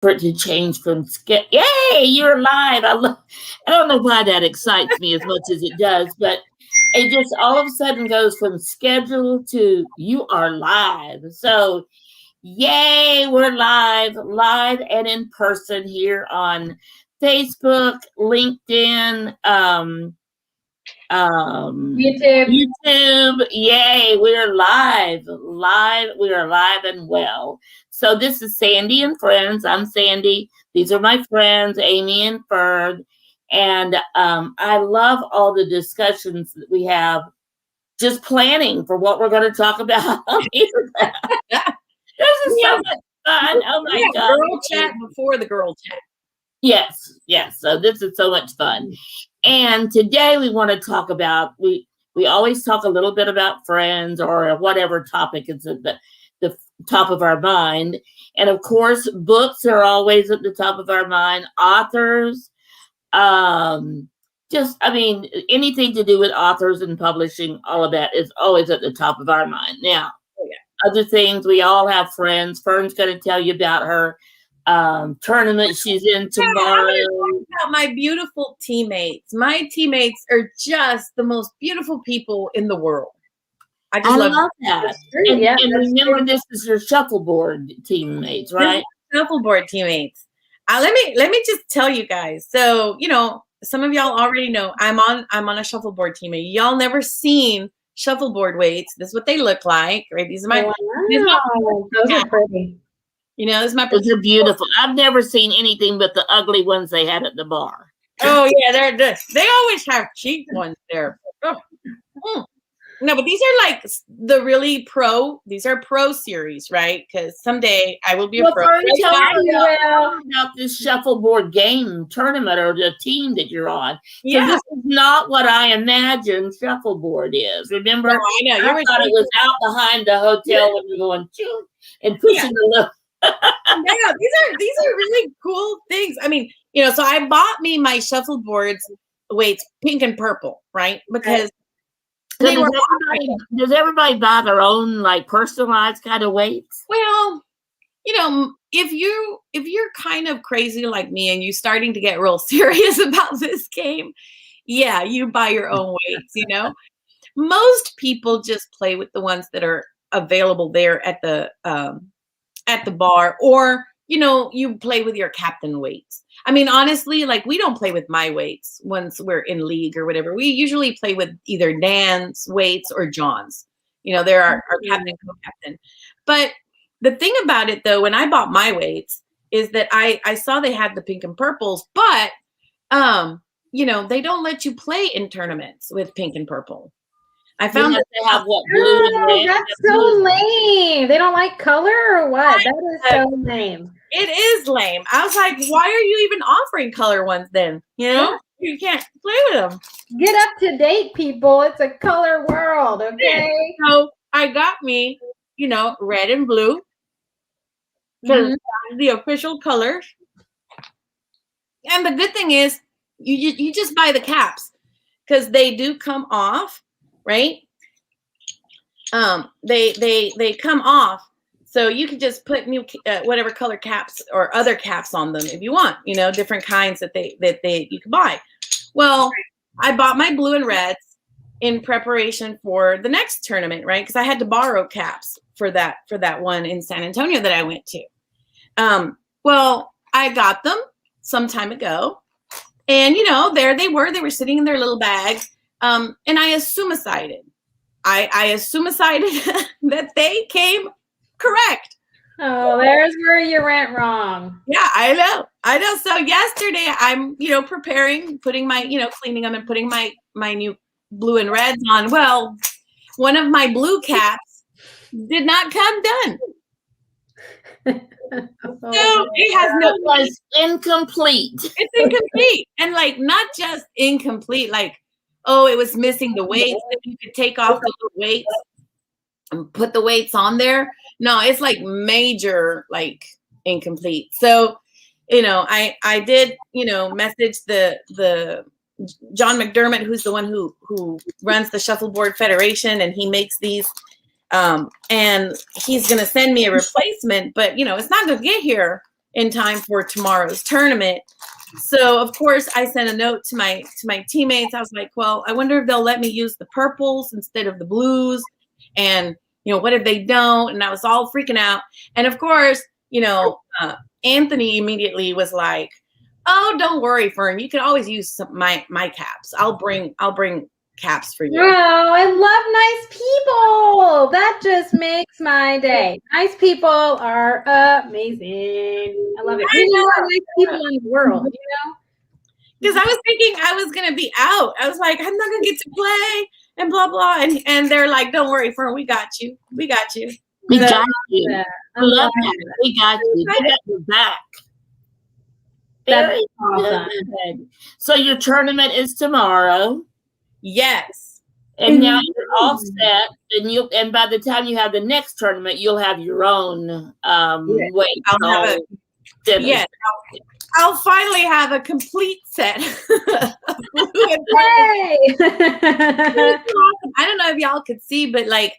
for it to change from yay, you're alive. I don't know why that excites me as much as it does, but it just all of a sudden goes from schedule to you are live. So yay, we're live and in person here on Facebook, LinkedIn, YouTube. Yay, we're live. We are live and well. So this is Sandy and Friends. I'm Sandy. These are my friends, Amy and Ferd. And I love all the discussions that we have, just planning for what we're going to talk about. This is so much fun. Oh my God. Girl chat before the girl chat. Yes. So this is so much fun. And today we want to talk about, we always talk a little bit about Friends or whatever topic is at the top of our mind. And of course, books are always at the top of our mind. Authors, anything to do with authors and publishing, all of that is always at the top of our mind. Now, other things, we all have friends. Fern's going to tell you about her tournament she's in tomorrow. I'm talk about my beautiful teammates. My teammates are just the most beautiful people in the world. I love that. And remember, this is your shuffleboard teammates, right? Shuffleboard teammates. Let me just tell you guys. So, some of y'all already know I'm on a shuffleboard team. Y'all never seen shuffleboard weights. This is what they look like, right? These are my those are pretty. This is my. Those are beautiful. I've never seen anything but the ugly ones they had at the bar. Oh yeah, they always have cheap ones there. Oh. No, but these are like the really pro. These are pro series, right? Because someday I will be a pro. Tell me about this shuffleboard game tournament or the team that you're on. Yeah, this is not what I imagined shuffleboard is. Remember, I know. I thought it was out behind the hotel when you're going choo and pushing the little. Yeah, these are really cool things. I mean, so I bought me my shuffleboards weights pink and purple, right? Because does everybody buy their own like personalized kind of weights? Well, if you're kind of crazy like me and you're starting to get real serious about this game, yeah, you buy your own weights. Most people just play with the ones that are available there at the bar, or you play with your captain weights. I mean, honestly, like we don't play with my weights once we're in league or whatever. We usually play with either Dan's weights or John's. They're our captain, co-captain. But the thing about it, though, when I bought my weights, is that I saw they had the pink and purples, but they don't let you play in tournaments with pink and purple. I found that they have what blue and red. That's so lame. They don't like color or what? That is so lame. It is lame. I was like, why are you even offering color ones then? You can't play with them. Get up to date, people. It's a color world, okay? So I got me, red and blue. Because the official colors. And the good thing is, you just buy the caps because they do come off. Right? They come off, so you can just put new whatever color caps or other caps on them if you want. Different kinds that you can buy. Well, I bought my blue and reds in preparation for the next tournament, right? Because I had to borrow caps for that one in San Antonio that I went to. Well, I got them some time ago, and there they were. They were sitting in their little bag. And I assume-decided. I assume-decided that they came correct. Oh, there's where you went wrong. Yeah, I know. So yesterday I'm, preparing, putting my, cleaning them and putting my new blue and reds on. Well, one of my blue caps did not come done. So it has was incomplete. It's incomplete. And like, not just incomplete, like, oh, it was missing the weights. That you could take off the weights and put the weights on there. No, it's like major, like incomplete. So, I did, message the John McDermott, who's the one who runs the Shuffleboard Federation, and he makes these. And he's going to send me a replacement, but it's not going to get here in time for tomorrow's tournament. So of course I sent a note to my teammates. I was like, well, I wonder if they'll let me use the purples instead of the blues, and what if they don't? And I was all freaking out. And of course, Anthony immediately was like, oh, don't worry, Fern, you can always use my caps. I'll bring caps for you. Oh, I love nice people. That just makes my day. Nice people are amazing. I love it. We need more nice people in the world, Because I was thinking I was gonna be out. I was like, I'm not gonna get to play and blah blah. And they're like, don't worry, Fern, we got you. We got you. We got you. I love that. We got you. We got your back. Very good. So your tournament is tomorrow. Yes. And now you're all set, and by the time you have the next tournament, you'll have your own weight. Yes. I'll finally have a complete set. Yay! I don't know if y'all could see, but like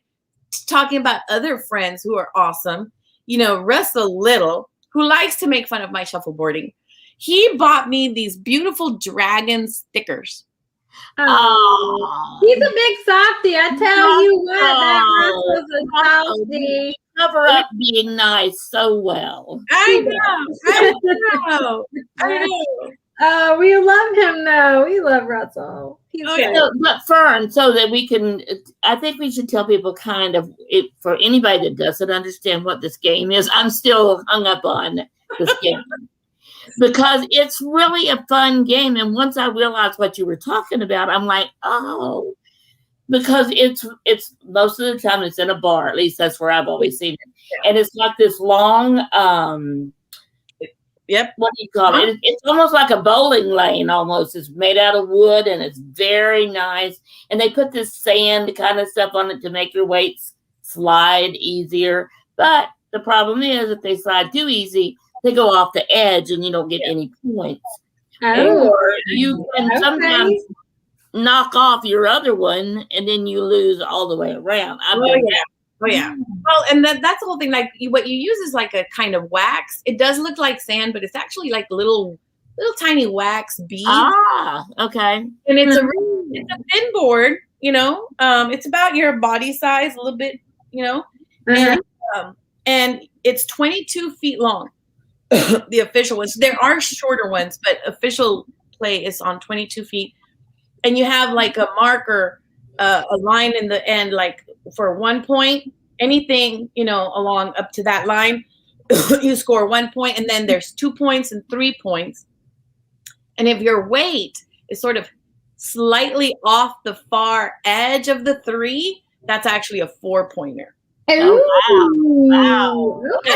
talking about other friends who are awesome, Russell Little, who likes to make fun of my shuffleboarding, he bought me these beautiful dragon stickers. Oh, he's a big softie. I tell you what, that Russell's a softie. Cover up being nice so well. I know. Oh, we love him though. We love Russell. But Fern, so that we can, I think we should tell people kind of, for anybody that doesn't understand what this game is, I'm still hung up on this game. Because it's really a fun game. And once I realized what you were talking about, I'm like, oh, because it's most of the time it's in a bar. At least that's where I've always seen it. And it's like this long, what do you call it? It's almost like a bowling lane almost. It's made out of wood and it's very nice. And they put this sand kind of stuff on it to make your weights slide easier. But the problem is if they slide too easy, they go off the edge and you don't get any points. Oh, or you can sometimes knock off your other one and then you lose all the way around. Oh yeah. Well, and that's the whole thing. Like what you use is like a kind of wax. It does look like sand, but it's actually like little tiny wax beads. Ah, okay. And it's a thin board. It's about your body size, a little bit. And it's 22 feet long. The official ones. There are shorter ones, but official play is on 22 feet. And you have like a marker, a line in the end, like for 1 point, anything, along up to that line, you score 1 point. And then there's 2 points and 3 points. And if your weight is sort of slightly off the far edge of the 3, that's actually a 4-pointer. Oh, wow. Okay.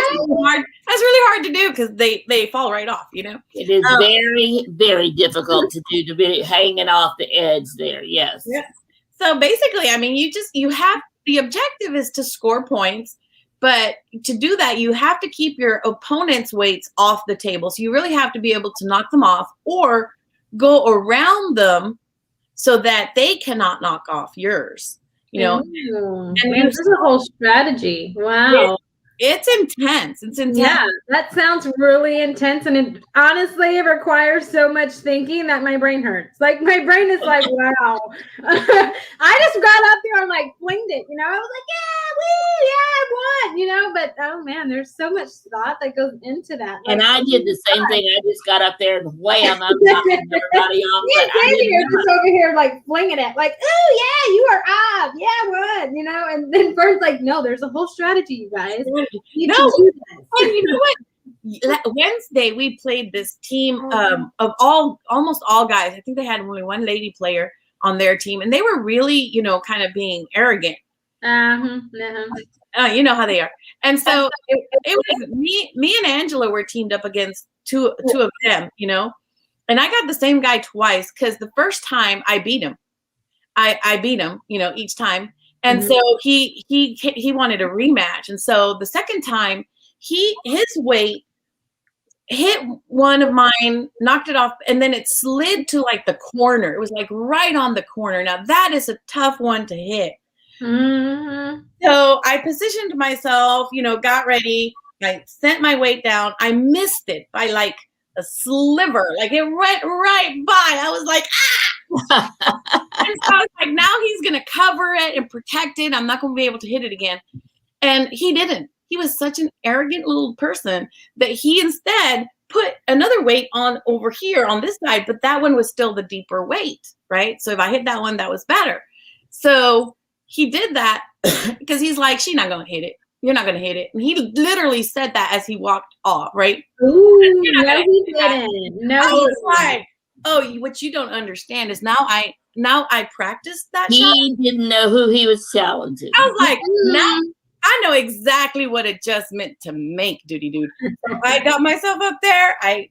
That's really hard to do because they fall right off, It is very, very difficult to do, to be hanging off the edge there. Yes. Yeah. So basically, I mean, you have, the objective is to score points, but to do that, you have to keep your opponent's weights off the table. So you really have to be able to knock them off or go around them so that they cannot knock off yours. And there's a whole strategy. Wow. It's intense. It's intense. Yeah, that sounds really intense. And it honestly, it requires so much thinking that my brain hurts. Like my brain is like, wow. I just got up there and like flinged it, I was like, I won, but oh man, there's so much thought that goes into that. And I did the same thing. I just got up there and wham, I'm knocking everybody off. You're just over here like flinging it, like, oh yeah, you are up. Yeah, I won, and then Fern's like, no, there's a whole strategy, you guys. And you know what? Wednesday we played this team of almost all guys. I think they had only one lady player on their team, and they were really, kind of being arrogant. You know how they are. And so it was me and Angela were teamed up against two of them, and I got the same guy twice because the first time I beat him. I beat him, each time. And so he wanted a rematch. And so the second time his weight hit one of mine, knocked it off, and then it slid to like the corner. It was like right on the corner. Now that is a tough one to hit. So I positioned myself, got ready, I sent my weight down. I missed it by like a sliver. Like it went right by. I was like, ah! And so I was like, now he's going to cover it and protect it. I'm not going to be able to hit it again. And he didn't. He was such an arrogant little person that he instead put another weight on over here on this side, but that one was still the deeper weight, right? So if I hit that one, that was better. So he did that because he's like, she's not going to hit it. You're not going to hit it. And he literally said that as he walked off, right? Ooh, no, he didn't. No, I was like, oh, what you don't understand is now I practiced that shot. He didn't know who he was challenging. I was like, now I know exactly what adjustment to make, duty dude. So I got myself up there. I,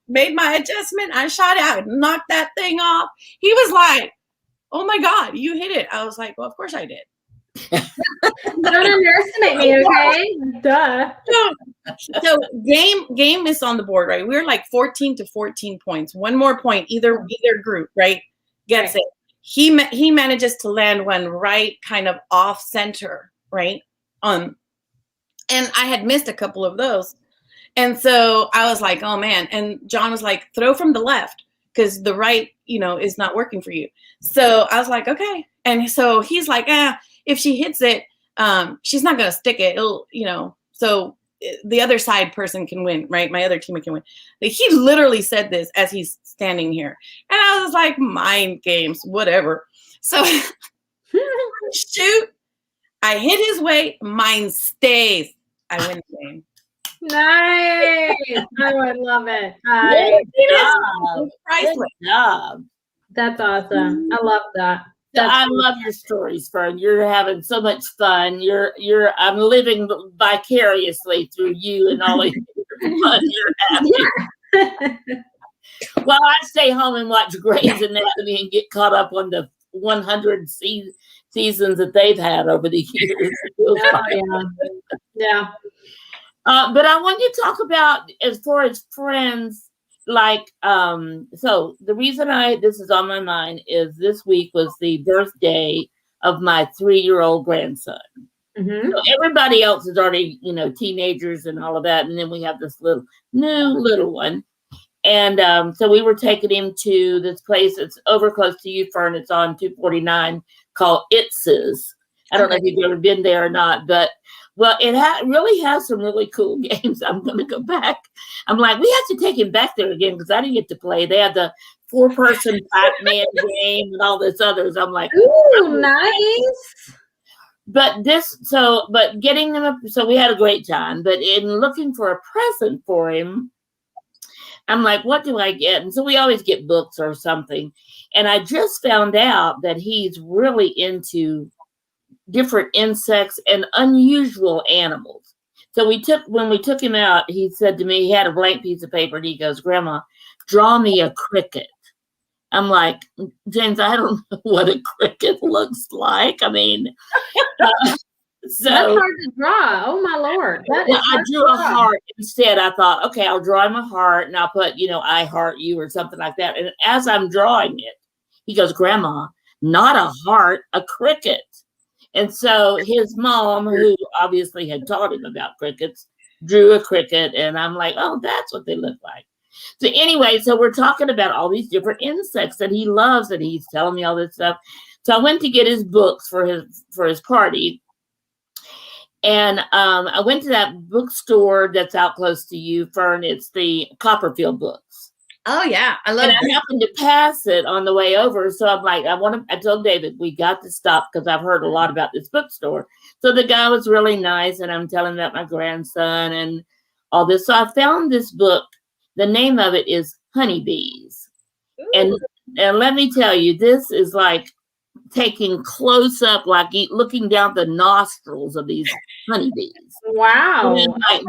made my adjustment. I shot it. I knocked that thing off. He was like, oh my God, you hit it. I was like, well, of course I did. Don't underestimate me, okay? Duh. So game is on the board, right? We're like 14 to 14 points. One more point, either group, right? Gets it. He manages to land one right kind of off center, right? And I had missed a couple of those. And so I was like, oh man. And John was like, throw from the left because the right, is not working for you. So I was like, okay. And so he's like, if she hits it, she's not going to stick it. It'll, so the other side person can win, right? My other teammate can win. Like, he literally said this as he's standing here. And I was like, mind games, whatever. So shoot. I hit his weight. Mine stays. I win the game. Nice. I would love it. Good job. That's awesome. I love that. I love your stories, Fern. You're having so much fun. I'm living vicariously through you and all of your fun you're having. Well, I stay home and watch Grey's Anatomy and get caught up on the 100 seasons that they've had over the years. Yeah. But I want you to talk about, as far as friends, like, so the reason this is on my mind is this week was the birthday of my 3-year-old grandson. Mm-hmm. So everybody else is already, teenagers and all of that. And then we have this little one. And so we were taking him to this place that's over close to you, Fern. It's on 249 called Itz's. I don't know if you've ever been there or not, but well, it really has some really cool games. I'm going to go back. I'm like, we have to take him back there again because I didn't get to play. They had the 4-person Pac-Man game and all this others. I'm like, ooh, nice. But getting them up, so we had a great time. But in looking for a present for him, I'm like, what do I get? And so we always get books or something. And I just found out that he's really into different insects and unusual animals. So when we took him out, he said to me, he had a blank piece of paper and he goes, Grandma, draw me a cricket. I'm like, James, I don't know what a cricket looks like. I mean, so that's hard to draw. Oh my Lord. I drew a heart instead. I thought, okay, I'll draw him a heart and I'll put, I heart you or something like that. And as I'm drawing it, he goes, Grandma, not a heart, a cricket. And so his mom, who obviously had taught him about crickets, drew a cricket. And I'm like, oh, that's what they look like. So anyway, so we're talking about all these different insects that he loves, and he's telling me all this stuff. So I went to get his books for his party. And I went to that bookstore that's out close to you, Fern. It's the Copperfield Books. Oh yeah, I love it. I happened to pass it on the way over, so I'm like, I told David we got to stop because I've heard a lot about this bookstore. So the guy was really nice, and I'm telling him about my grandson and all this. So I found this book. The name of it is Honeybees, and let me tell you, this is like taking close up, like looking down the nostrils of these honeybees. Wow, like,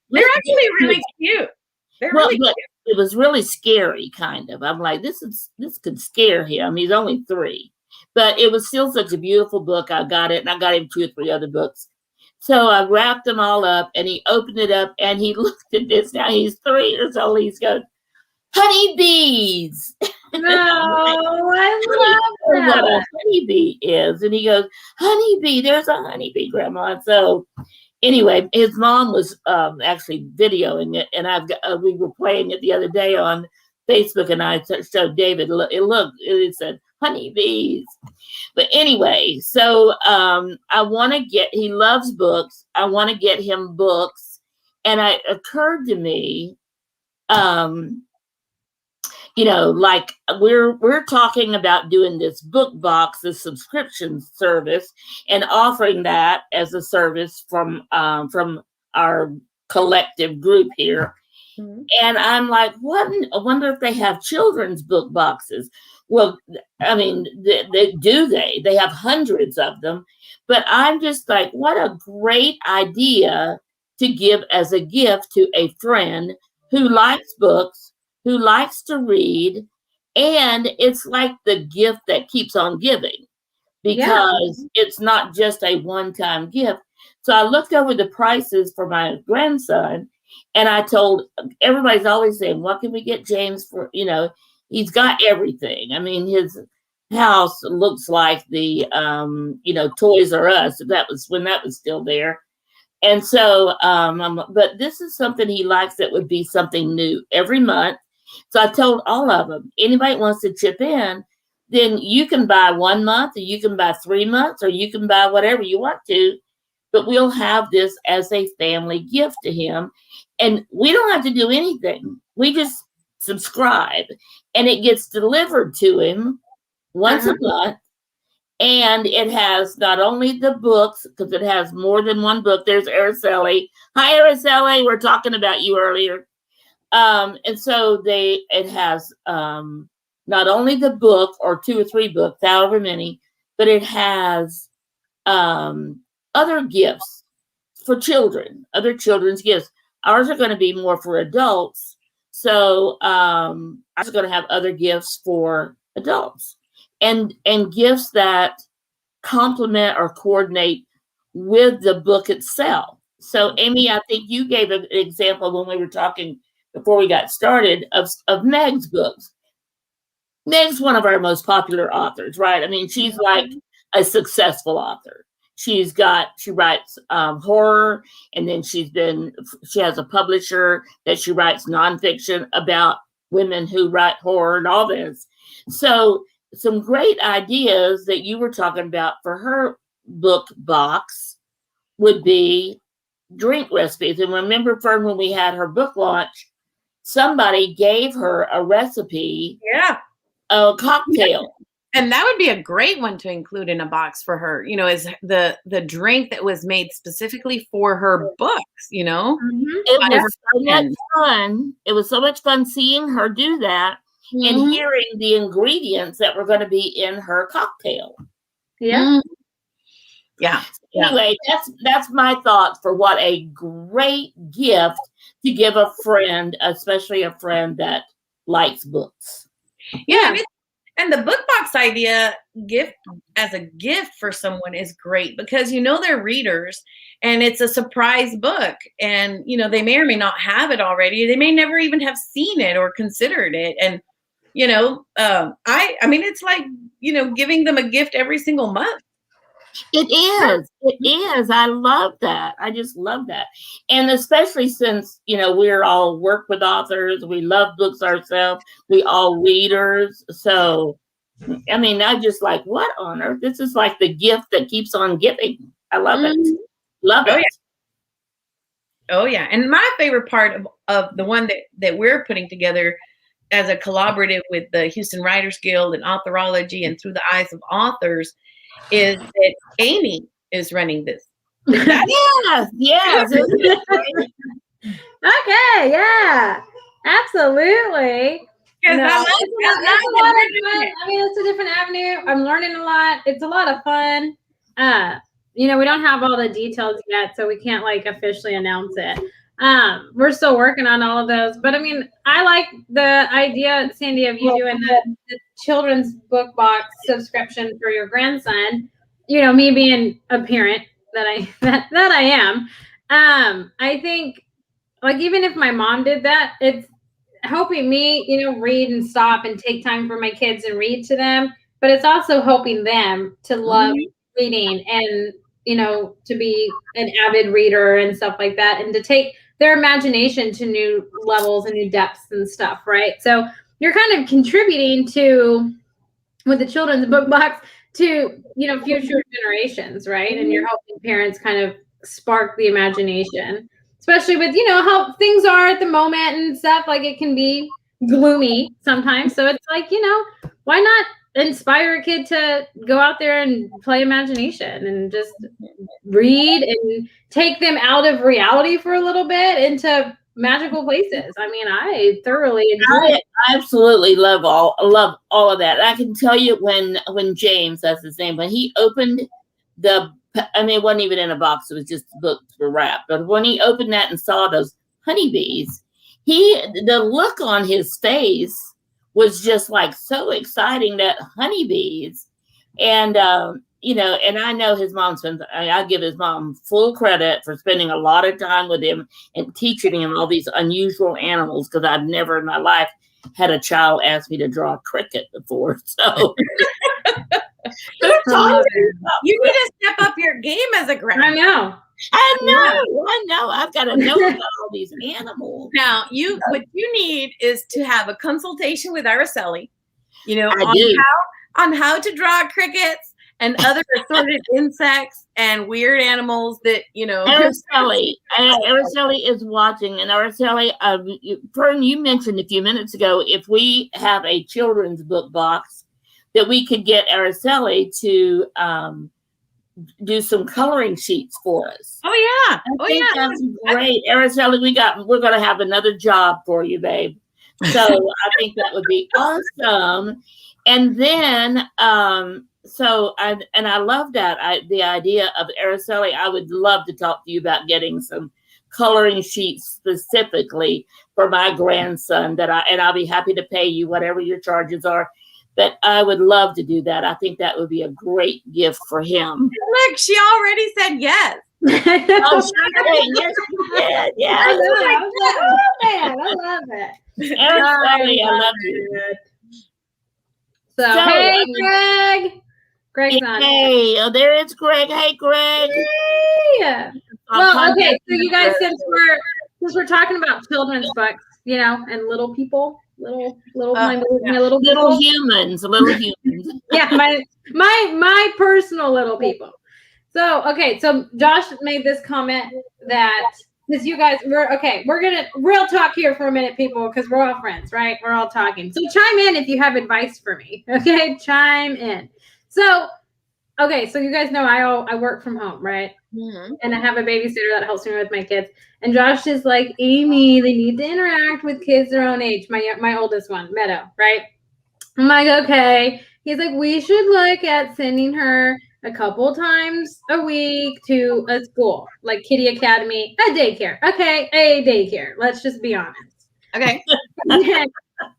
they're actually really cute. They're really cute. It was really scary, kind of. I'm like, this could scare him. He's only 3, but it was still such a beautiful book. I got it, and I got him 2 or 3 other books. So I wrapped them all up, and he opened it up, and he looked at this. Now he's 3 years old. He's going, honeybees. No, I love what a honeybee is. And he goes, honeybee, there's a honeybee, Grandma. So anyway, his mom was actually videoing it, and we were playing it the other day on Facebook, and I showed David. It said honeybees. But anyway, so I want to get. He loves books. I want to get him books, and it occurred to me, like we're talking about doing this book box, this subscription service, and offering that as a service from our collective group here. Mm-hmm. And I'm like, what? I wonder if they have children's book boxes. Well, I mean, they have hundreds of them, but I'm just like, what a great idea to give as a gift to a friend who likes books, who likes to read, and it's like the gift that keeps on giving, because it's not just a one-time gift. So I looked over the prices for my grandson, and I told, everybody's always saying, what can we get James for? He's got everything. I mean, his house looks like the, Toys R Us. That was when that was still there. And so, but this is something he likes that would be something new every month. So I told all of them, anybody wants to chip in, then you can buy 1 month, or you can buy 3 months, or you can buy whatever you want to. But we'll have this as a family gift to him. And we don't have to do anything. We just subscribe, and it gets delivered to him once a month. And it has not only the books, because it has more than one book. There's Araceli. Hi, Araceli. We're talking about you earlier. And so it has not only the book, or 2 or 3 books, however many, but it has other gifts for children, other children's gifts. Ours are going to be more for adults. So ours are going to have other gifts for adults, and gifts that complement or coordinate with the book itself. So Amy, I think you gave an example when we were talking before we got started of Meg's books. Meg's one of our most popular authors, right? I mean, she's like a successful author. She writes horror, and then she has a publisher that she writes nonfiction about women who write horror and all this. So some great ideas that you were talking about for her book box would be drink recipes. And remember, Fern, when we had her book launch, somebody gave her a recipe, a cocktail. And that would be a great one to include in a box for her, is the drink that was made specifically for her books, Mm-hmm. It was so much fun. It was so much fun seeing her do that, and hearing the ingredients that were going to be in her cocktail. Yeah. Yeah. Anyway, that's my thoughts for what a great gift to give a friend, especially a friend that likes books. Yeah. And the book box idea as a gift for someone is great, because they're readers, and it's a surprise book, and they may or may not have it already. They may never even have seen it or considered it. And I mean, it's like giving them a gift every single month. It is. I love that. I just love that. And especially since, we're all work with authors, we love books ourselves, we all readers. So, I mean, I just like, what on earth? This is like the gift that keeps on giving. I love it. Love it. Oh, yeah. And my favorite part of the one that we're putting together as a collaborative with the Houston Writers Guild and Authorology and Through the Eyes of Authors is that Amy is running this. Yes. Okay, yeah, absolutely. That's a lot of fun. I mean, it's a different avenue. I'm learning a lot. It's a lot of fun. We don't have all the details yet, so we can't officially announce it. We're still working on all of those, but I mean, I like the idea, Sandy, of you doing the children's book box subscription for your grandson. Me being a parent that I am, I think even if my mom did that, it's helping me, read and stop and take time for my kids and read to them. But it's also helping them to love reading and to be an avid reader and stuff like that, and to take their imagination to new levels and new depths and stuff, right? So you're kind of contributing to, with the children's book box, to future generations, right? And you're helping parents kind of spark the imagination, especially with how things are at the moment and stuff. Like, it can be gloomy sometimes, so it's like, why not inspire a kid to go out there and play imagination and just read and take them out of reality for a little bit into magical places. I mean, I thoroughly enjoy it. I absolutely love all of that. I can tell you when James, that's his name, when he opened it wasn't even in a box, it was just the books were wrapped. But when he opened that and saw those honeybees, the look on his face was just like so exciting, that honeybees. And and I know his mom I give his mom full credit for spending a lot of time with him and teaching him all these unusual animals, because I've never in my life had a child ask me to draw a cricket before. So you need to step up your game as a grandma. I know. I've got to know about all these animals. Now, what you need is to have a consultation with Araceli, on how to draw crickets and other assorted insects and weird animals that, Araceli is watching. And Araceli, Fern, you mentioned a few minutes ago, if we have a children's book box, that we could get Araceli to do some coloring sheets for us. Oh yeah. I think that's great. Araceli, we're going to have another job for you, babe. So I think that would be awesome. And then, I love that. The idea of Araceli, I would love to talk to you about getting some coloring sheets specifically for my grandson, and I'll be happy to pay you whatever your charges are. But I would love to do that. I think that would be a great gift for him. Look, she already said yes. Oh, sure did. Yes, she did. Yeah. I love it. Araceli, I love you. So hey, Greg. Greg's on. Hey, there is Greg. Hey, Greg. Hey. Well, okay. So you guys, since we're talking about children's books, and little people, little humans. Yeah, my personal little people. So okay, so Josh made this comment that because you guys we're gonna real talk here for a minute, people, because we're all friends, right? We're all talking. So chime in if you have advice for me. Okay, chime in. So you guys know I work from home, right? Mm-hmm. And I have a babysitter that helps me with my kids. And Josh is like, Amy, they need to interact with kids their own age. My oldest one, Meadow, right? I'm like, okay. He's like, we should look at sending her a couple times a week to a school, like Kitty Academy, a daycare. Okay, a daycare. Let's just be honest. Okay. I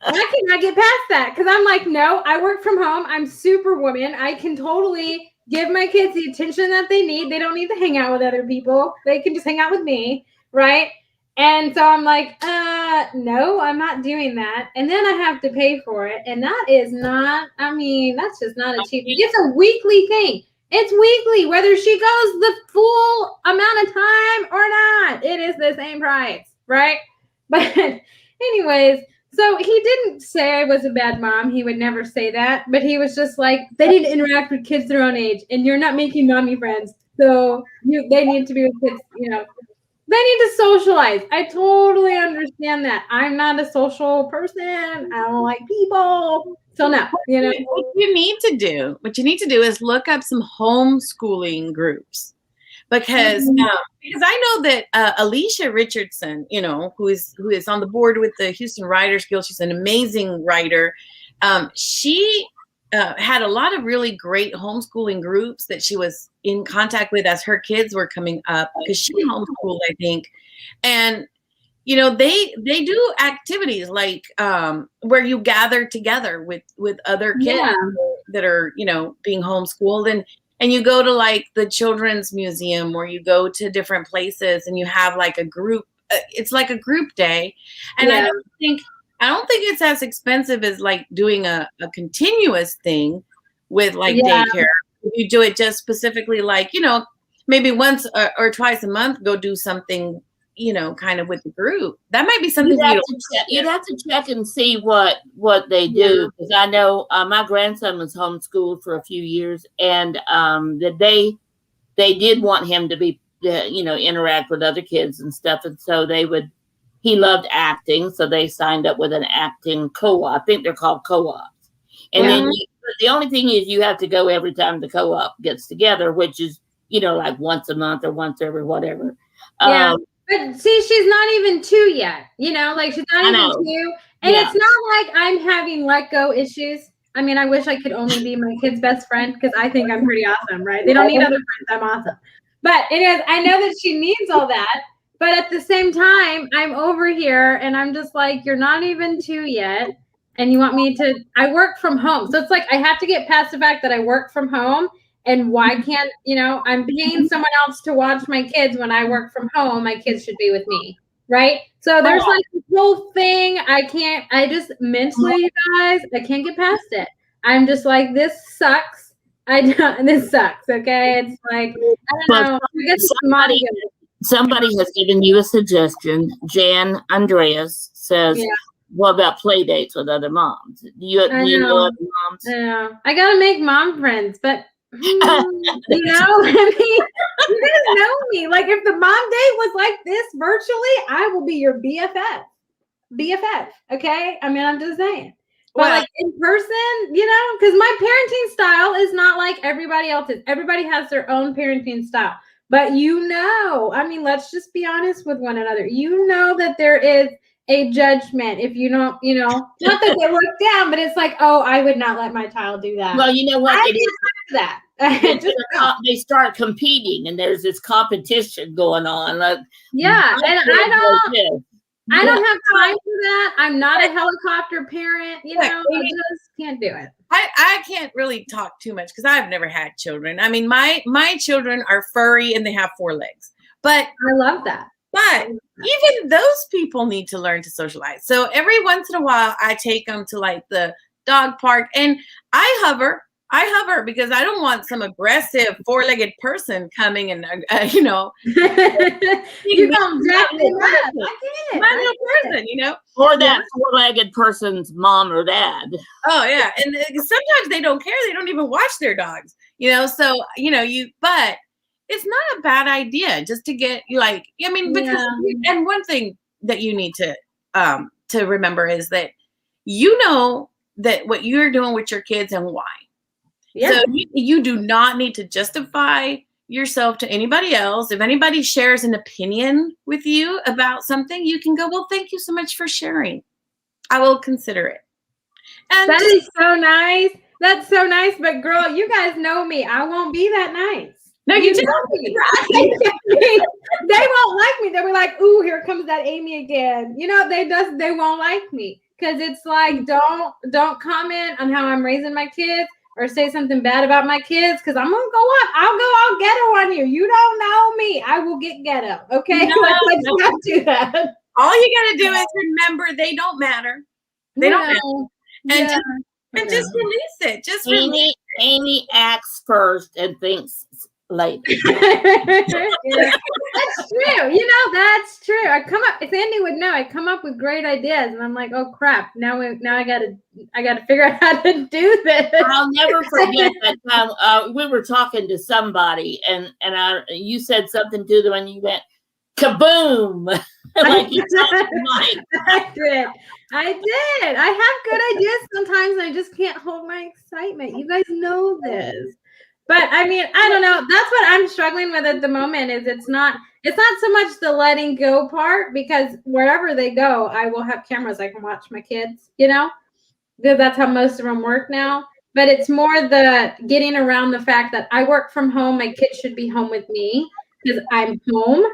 cannot get past that because I'm like, no, I work from home. I'm Superwoman. I can totally give my kids the attention that they need. They don't need to hang out with other people. They can just hang out with me, right? And so I'm like, no, I'm not doing that. And then I have to pay for it. And that is not, that's just not a cheap. It's a weekly thing. It's weekly, whether she goes the full amount of time or not. It is the same price, right? But anyways, so he didn't say I was a bad mom. He would never say that. But he was just like, they need to interact with kids their own age. And you're not making mommy friends. So they need to be with kids, They need to socialize. I totally understand that. I'm not a social person. I don't like people. So no, What you need to do is look up some homeschooling groups. Because I know that Alicia Richardson, who is on the board with the Houston Writers Guild, she's an amazing writer. She had a lot of really great homeschooling groups that she was in contact with as her kids were coming up, because she homeschooled, I think. And they do activities like where you gather together with other kids that are being homeschooled, and you go to like the children's museum, or you go to different places and you have like a group. It's like a group day, and I don't think it's as expensive as like doing a continuous thing with like daycare. You do it just specifically like maybe once or twice a month, go do something, kind of with the group. That might be something you'd have to check and see what they do, because I know my grandson was homeschooled for a few years, and that they did want him to be interact with other kids and stuff, and so he loved acting, so they signed up with an acting co-op. I think they're called co-ops, and then the only thing is you have to go every time the co-op gets together, which is like once a month or once every whatever. But see, she's not even 2 yet, like she's not even 2. And it's not like I'm having let go issues. I mean, I wish I could only be my kid's best friend, because I think I'm pretty awesome, right? They don't need other friends. I'm awesome. But anyways, I know that she needs all that. But at the same time, I'm over here and I'm just like, you're not even 2 yet. And you want me to, I work from home. So it's like, I have to get past the fact that I work from home. And why can't, I'm paying someone else to watch my kids when I work from home. My kids should be with me, right? So there's like this whole thing. I just mentally, you guys, I can't get past it. I'm just like, this sucks. This sucks, okay? It's like, I don't know. I guess somebody has given you a suggestion. Jan Andreas says, what about play dates with other moms? Do you know other moms? Yeah. I got to make mom friends, but I mean, you guys know me. Like, if the mom date was like this virtually, I will be your BFF. Okay, I mean, I'm just saying. But like in person, because my parenting style is not like everybody else's. Everybody has their own parenting style. But I mean, let's just be honest with one another. That there is a judgment if you don't, not that they look down, but it's like, oh, I would not let my child do that. Well, you know what? I didn't do that. They start competing, and there's this competition going on. Like, and I don't have time for that. I'm not a helicopter parent. I just can't do it. I can't really talk too much because I've never had children. I mean, my children are furry and they have 4 legs. But I love that. But even those people need to learn to socialize. So every once in a while, I take them to like the dog park, and I hover because I don't want some aggressive 4-legged person coming and you don't jack them up. My little person, or that 4-legged person's mom or dad. Oh yeah, and sometimes they don't care. They don't even watch their dogs. So but it's not a bad idea just to get because and one thing that you need to remember is that that what you're doing with your kids and why. Yeah. So you do not need to justify yourself to anybody else. If anybody shares an opinion with you about something, you can go, well, thank you so much for sharing. I will consider it. And that is so nice. That's so nice. But girl, you guys know me. I won't be that nice. No, you don't. They won't like me. They'll be like, ooh, here comes that Amy again. They won't like me. Because it's like, don't comment on how I'm raising my kids or say something bad about my kids, because I'm gonna go up. I'll ghetto on you. You don't know me. I will get ghetto. Okay, let's not do that. All you gotta do is remember they don't matter. They don't matter. And just release it. Just release it. Amy acts first and thinks later. That's true. That's true. Sandy would know. I come up with great ideas, and I'm like, oh crap! Now I gotta figure out how to do this. I'll never forget that time we were talking to somebody, and you said something to them, and you went kaboom. Like you I did. I have good ideas sometimes, and I just can't hold my excitement. You guys know this. But I mean, I don't know. That's what I'm struggling with at the moment. It's not so much the letting go part, because wherever they go, I will have cameras. I can watch my kids, because that's how most of them work now. But it's more the getting around the fact that I work from home. My kids should be home with me because I'm home,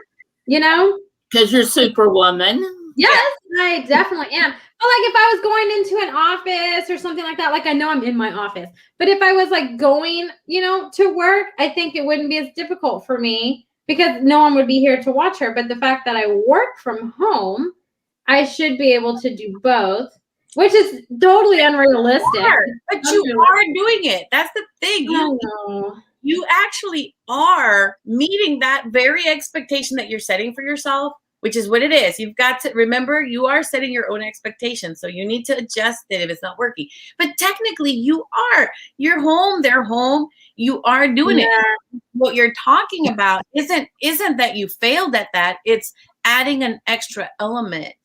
Because you're Superwoman. Yes, I definitely am. But like if I was going into an office or something like that, like I know I'm in my office. But if I was like going, to work, I think it wouldn't be as difficult for me because no one would be here to watch her. But the fact that I work from home, I should be able to do both, which is totally unrealistic. But you are doing it. That's the thing. I know. you actually are meeting that very expectation that you're setting for yourself, which is what it is. You've got to remember, you are setting your own expectations. So you need to adjust it if it's not working. But technically you are. You're home, they're home. You are doing it. What you're talking about isn't that you failed at that. It's adding an extra element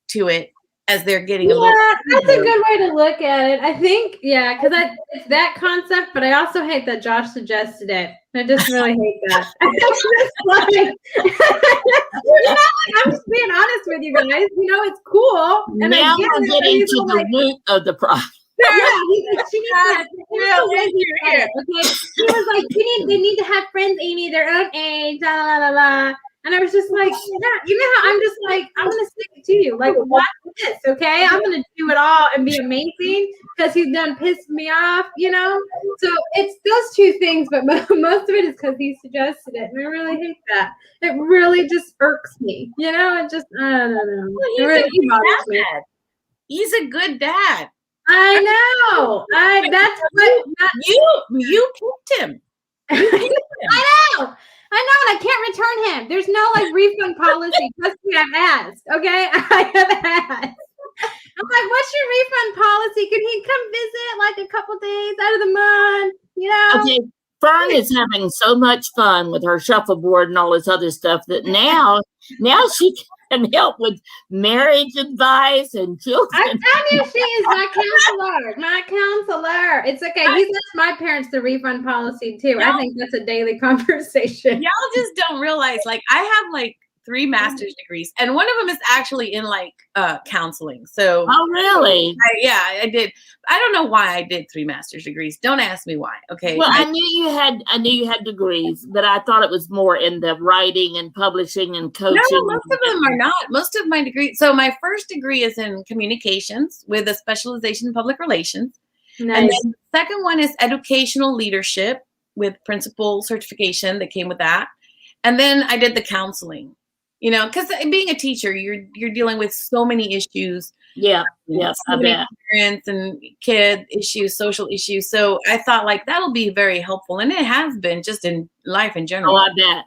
to it as they're getting a little. That's a good way to look at it. I think, because it's that concept, but I also hate that Josh suggested it. I just really hate that. I'm just being honest with you guys. It's cool. And now we're getting to the root of the problem. Yeah, he's like, she needs to okay. He was like, they need to have friends, Amy, their own age, la la la la. And I was just like, you know how I'm just like, I'm gonna stick it to you. Like, watch this, okay? I'm gonna do it all and be amazing because he's done pissed me off, So it's those two things, but most of it is because he suggested it, and I really hate that. It really just irks me, It just, I don't know. Well, he's a good dad. I know. That's what you picked him. I know, and I can't return him. There's no refund policy. Trust me, I've asked. Okay, I have asked. I'm like, what's your refund policy? Can he come visit a couple days out of the month? Okay, Fern is having so much fun with her shuffleboard and all this other stuff that now she can help with marriage advice and children. I'm telling you, she is my counselor. My counselor. It's okay. He's asked my parents the refund policy too. I think that's a daily conversation. Y'all just don't realize, I have 3 master's degrees, and one of them is actually in counseling. So, oh really? I did. I don't know why I did 3 master's degrees. Don't ask me why. Okay. Well, I knew you had degrees, but I thought it was more in the writing and publishing and coaching. No, most of them are not. Most of my degrees. So my first degree is in communications with a specialization in public relations. Nice. And then the second one is educational leadership with principal certification that came with that. And then I did the counseling. Because being a teacher, you're dealing with so many issues. Yeah, yes, so many parents and kid issues, social issues. So I thought that'll be very helpful, and it has been just in life in general. Oh,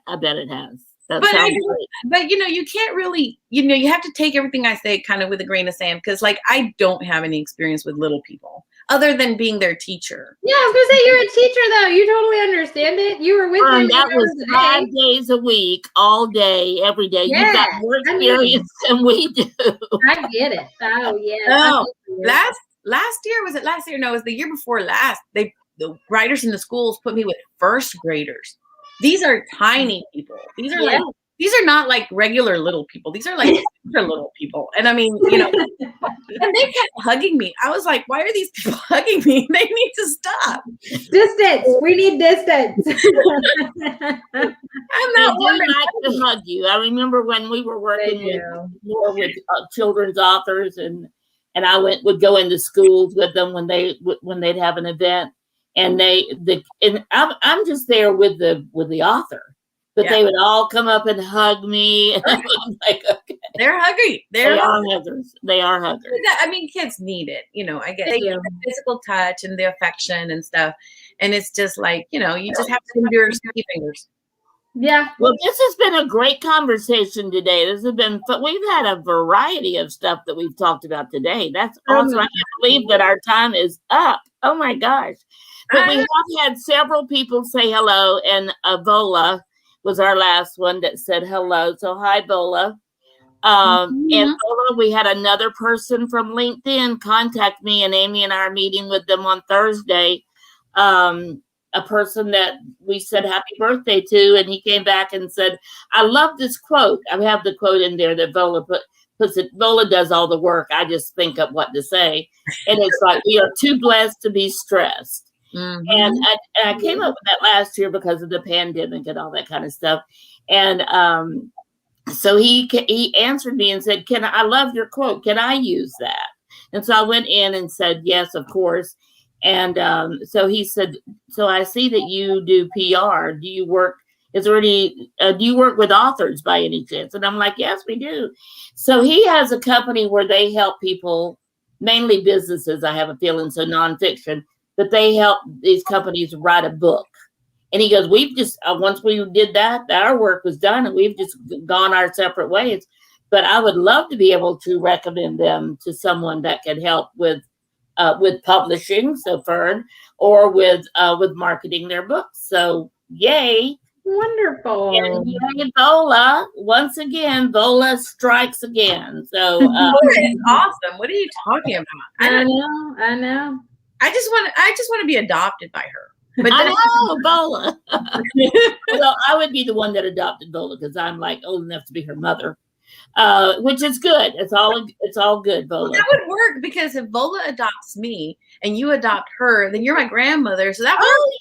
I bet it has. But you can't really, you have to take everything I say kind of with a grain of sand because I don't have any experience with little people other than being their teacher. Yeah, I was gonna say you're a teacher though. You totally understand it. You were with them. That was 5 days a week, all day, every day. Yeah, you've got more experience than we do. I get it. Oh yeah. Oh, last year was it last year? No, it was the year before last. The writers in the schools put me with first graders. These are tiny people. These are these are not regular little people. These are super little people. And I mean, and they kept hugging me. I was like, why are these people hugging me? They need to stop. Distance. We need distance. I'm not wondering to hug you. I remember when we were working with children's authors and I would go into schools with them when they'd have an event. And I'm just there with the author, but they would all come up and hug me. And I'm like, okay, they're huggy. They are huggers. They are huggers. I mean, kids need it. I get the physical touch and the affection and stuff, and it's just you just have to endure sticky fingers. Yeah. Well, this has been a great conversation today. This has been fun. We've had a variety of stuff that we've talked about today. That's awesome. I can't believe that our time is up. Oh my gosh. But we have had several people say hello, and Vola was our last one that said hello. So hi, Vola. And Vola, we had another person from LinkedIn contact me, and Amy and I are meeting with them on Thursday. A person that we said happy birthday to, and he came back and said, I love this quote. I have the quote in there that Vola puts it. Vola does all the work. I just think of what to say. And it's we are too blessed to be stressed. Mm-hmm. And I came up with that last year because of the pandemic and all that kind of stuff. And so he answered me and said, I love your quote. Can I use that? And so I went in and said, yes, of course. And so he said, so I see that you do PR. Do you work with authors by any chance? And I'm like, yes, we do. So he has a company where they help people, mainly businesses, I have a feeling, so nonfiction, but they help these companies write a book. And he goes, we've just, once we did that, our work was done and we've just gone our separate ways. But I would love to be able to recommend them to someone that could help with publishing, so Fern, or with marketing their books. So yay. Wonderful. And yay, Vola. Once again, Vola strikes again. So it's awesome. What are you talking about? I know. I just want to be adopted by her. But I know, Vola. Well, I would be the one that adopted Vola because I'm like old enough to be her mother. Which is good. It's all good, Vola. That would work because if Vola adopts me and you adopt her, then you're my grandmother. So that works. Oh,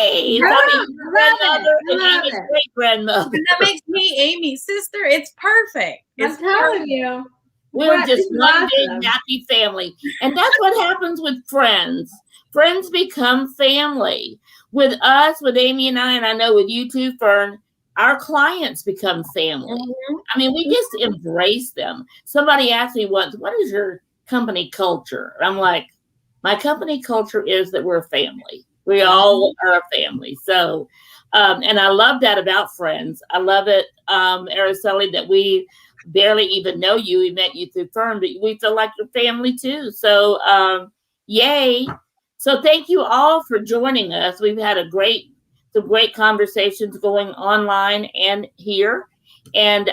yay! Grandmother and Amy's great grandmother. And that makes me Amy's sister. It's perfect. I'm telling you. We're just one big happy family. And that's what happens with friends. Friends become family. With us, with Amy and I know with you too, Fern, our clients become family. Mm-hmm. I mean, we just embrace them. Somebody asked me once, what is your company culture? I'm like, my company culture is that we're a family. We all are a family. So, and I love that about friends. I love it, Araceli, that we barely even know you. We met you through Fern, but we feel like you're family too. So, yay. So thank you all for joining us. We've had some great conversations going online and here. And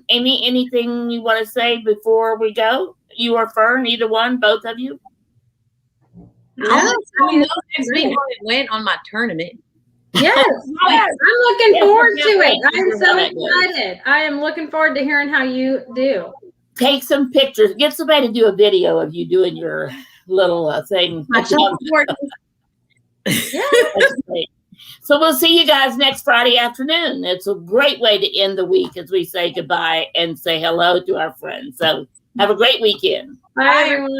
Amy, anything you want to say before we go? You or Fern, either one, both of you? I'll next week how it went on my tournament. Yes, I'm looking forward to it. I'm so excited. I am looking forward to hearing how you do. Take some pictures. Get somebody to do a video of you doing your little thing. That's great. So we'll see you guys next Friday afternoon. It's a great way to end the week as we say goodbye and say hello to our friends. So have a great weekend. Bye, everyone.